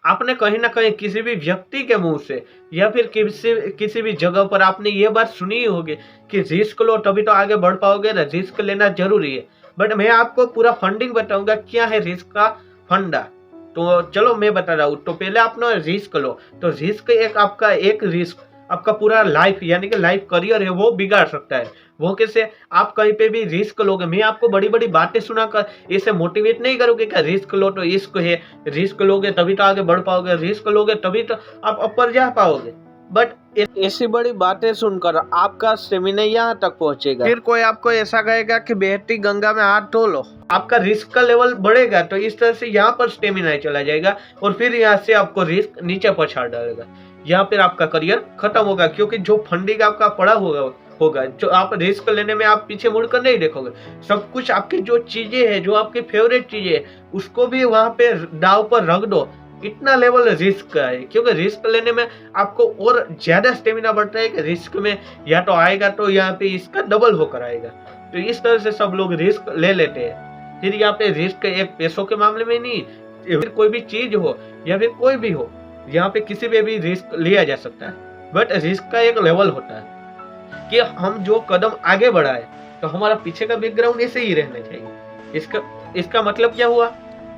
आपने कहीं ना कहीं किसी भी व्यक्ति के मुंह से या फिर किसी किसी भी जगह पर आपने ये बात सुनी होगी कि रिस्क लो तभी तो आगे बढ़ पाओगे ना, रिस्क लेना जरूरी है। बट मैं आपको पूरा फंडिंग बताऊंगा क्या है रिस्क का फंडा। तो चलो मैं बता रहा हूँ। तो पहले आप ना रिस्क लो। तो रिस्क एक आपका एक रिस्क आपका पूरा लाइफ यानी कि लाइफ करियर है वो बिगाड़ सकता है। वो कैसे? आप कहीं पे भी रिस्क लोगे, मैं आपको बड़ी बड़ी बातें सुनाकर इसे मोटिवेट नहीं करोगे कि रिस्क लो तो इश्क है, रिस्क लोगे तभी तो आगे बढ़ पाओगे, रिस्क लोगे तभी तो आप ऊपर जा पाओगे। बट ऐसी बड़ी बातें सुनकर आपका स्टेमिना यहाँ तक पहुंचेगा। फिर कोई आपको ऐसा कहेगा कि बहती गंगा में हाथ धो लो, आपका रिस्क का लेवल बढ़ेगा तो इस तरह से यहाँ पर स्टेमिना चला जाएगा और फिर यहाँ से आपको रिस्क नीचे पछाड़ डालेगा। यहाँ पर आपका करियर खत्म होगा क्योंकि जो फंडिंग आपका पड़ा होगा जो आप रिस्क लेने में आप पीछे मुड़कर नहीं देखोगे। सब कुछ आपकी जो चीजें है, जो आपकी फेवरेट चीजें है, उसको भी वहां पे दाव पर रख दो। इतना लेवल रिस्क का है क्योंकि रिस्क लेने में आपको और ज्यादा स्टेमिना बढ़ता है कि रिस्क में या तो आएगा तो यहाँ पे इसका डबल होकर आएगा। तो इस तरह से सब लोग रिस्क ले लेते हैं। फिर यहाँ पे रिस्क एक पैसों के मामले में नहीं, फिर कोई भी चीज हो या फिर कोई भी हो, यहाँ पे किसी पे भी रिस्क लिया जा सकता है। बट रिस्क का एक लेवल होता है कि हम जो कदम आगे बढ़ाए तो हमारा पीछे का बैकग्राउंड ऐसे ही रहना चाहिए। इसका मतलब क्या हुआ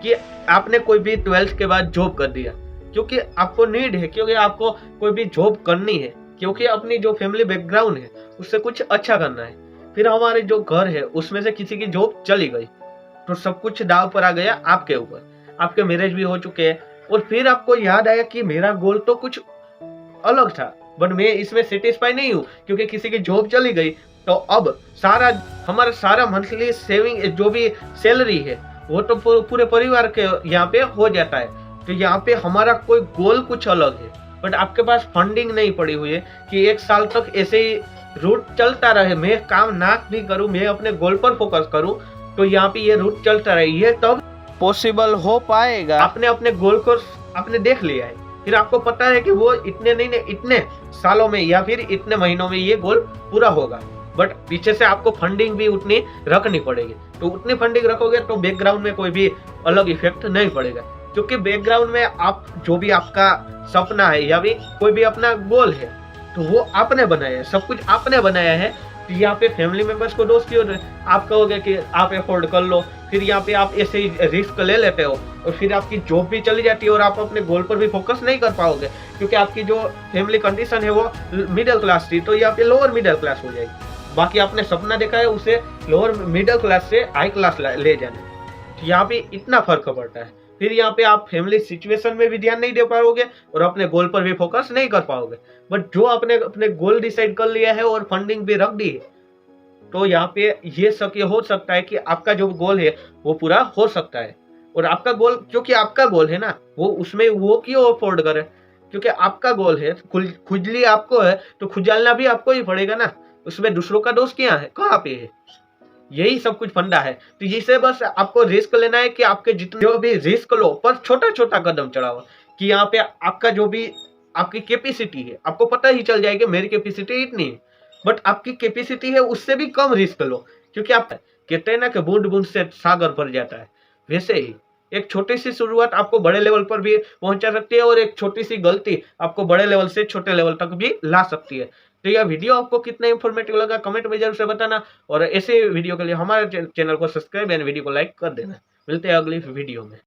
कि आपने कोई भी 12th के बाद जॉब कर दिया क्योंकि आपको नीड है, क्योंकि आपको कोई भी जॉब करनी है, क्योंकि अपनी जो फैमिली बैकग्राउंड है उससे कुछ अच्छा करना है। फिर हमारे जो घर है उसमें से किसी की जॉब चली गई तो सब कुछ दाव पर आ गया आपके ऊपर। आपके मैरिज भी हो चुके हैं और फिर आपको याद आया कि मेरा गोल तो कुछ अलग था बट मैं इसमें सेटिस्फाई नहीं हूँ क्योंकि किसी की जॉब चली गई। तो अब हमारा सारा मंथली सेविंग जो भी सैलरी है वो तो पूरे परिवार के यहाँ पे हो जाता है। तो यहाँ पे हमारा कोई गोल कुछ अलग है बट आपके पास फंडिंग नहीं पड़ी हुई है कि 1 साल तक ऐसे ही रूट चलता रहे, मैं काम ना भी करूँ, मैं अपने गोल पर फोकस करूँ, तो यहाँ पे ये रूट चलता रहे, ये तब पॉसिबल हो पाएगा। आपने अपने गोल को आपने देख लिया है, फिर आपको पता है कि वो इतने नहीं इतने सालों में या फिर इतने महीनों में ये गोल पूरा होगा। बट पीछे से आपको फंडिंग भी उतनी रखनी पड़ेगी। तो उतनी फंडिंग रखोगे तो बैकग्राउंड में कोई भी अलग इफेक्ट नहीं पड़ेगा क्योंकि बैकग्राउंड में आप जो भी आपका सपना है या भी कोई भी अपना गोल है तो वो आपने बनाया है, सब कुछ आपने बनाया है। तो यहाँ पे फैमिली मेंबर्स को दोस्त क्यों आप कहोगे कि आप अफोर्ड कर लो, फिर यहाँ पे आप ऐसे ही रिस्क ले लेते हो और फिर आपकी जॉब भी चली जाती है और आप अपने गोल पर भी फोकस नहीं कर पाओगे क्योंकि आपकी जो फैमिली कंडीशन है वो मिडिल क्लास थी तो यहाँ पे लोअर मिडिल क्लास हो जाएगी। बाकी आपने सपना देखा है उसे लोअर मिडिल क्लास से हाई क्लास ले जाना। तो यहाँ पे इतना फर्क पड़ता है। फिर यहाँ पे आप फैमिली सिचुएशन में भी ध्यान नहीं दे पाओगे और अपने गोल पर भी फोकस नहीं कर पाओगे। बट जो आपने अपने गोल डिसाइड कर लिया है और फंडिंग भी रख दी है तो यहाँ पे ये शक्य हो सकता है कि आपका जो गोल है वो पूरा हो सकता है। और आपका गोल क्योंकि आपका गोल है ना, वो उसमें वो क्यों अफोर्ड करे, क्योंकि आपका गोल है, खुजली आपको है तो खुजालना भी आपको ही पड़ेगा ना, उसमें दूसरों का दोष क्या है, कहाँ पे है। यही सब कुछ फंडा है। तो इसे बस आपको रिस्क लेना है कि आपके जितने जो भी रिस्क लो पर छोटा छोटा कदम चढ़ाओ कि यहाँ पे आपका जो भी आपकी कैपेसिटी है आपको पता ही चल जाएगा मेरी कैपेसिटी इतनी है, बट आपकी कैपेसिटी है उससे भी कम रिस्क लो क्योंकि आप कहते हैं ना कि बूंद बूंद से सागर भर जाता है। वैसे ही एक छोटी सी शुरुआत आपको बड़े लेवल पर भी पहुंचा सकती है और एक छोटी सी गलती आपको बड़े लेवल से छोटे लेवल तक भी ला सकती है। तो यह वीडियो आपको कितना इंफॉर्मेटिव लगा कमेंट में जरूर से बताना और ऐसे वीडियो के लिए हमारे चैनल को सब्सक्राइब एंड वीडियो को लाइक कर देना। मिलते हैं अगली वीडियो में।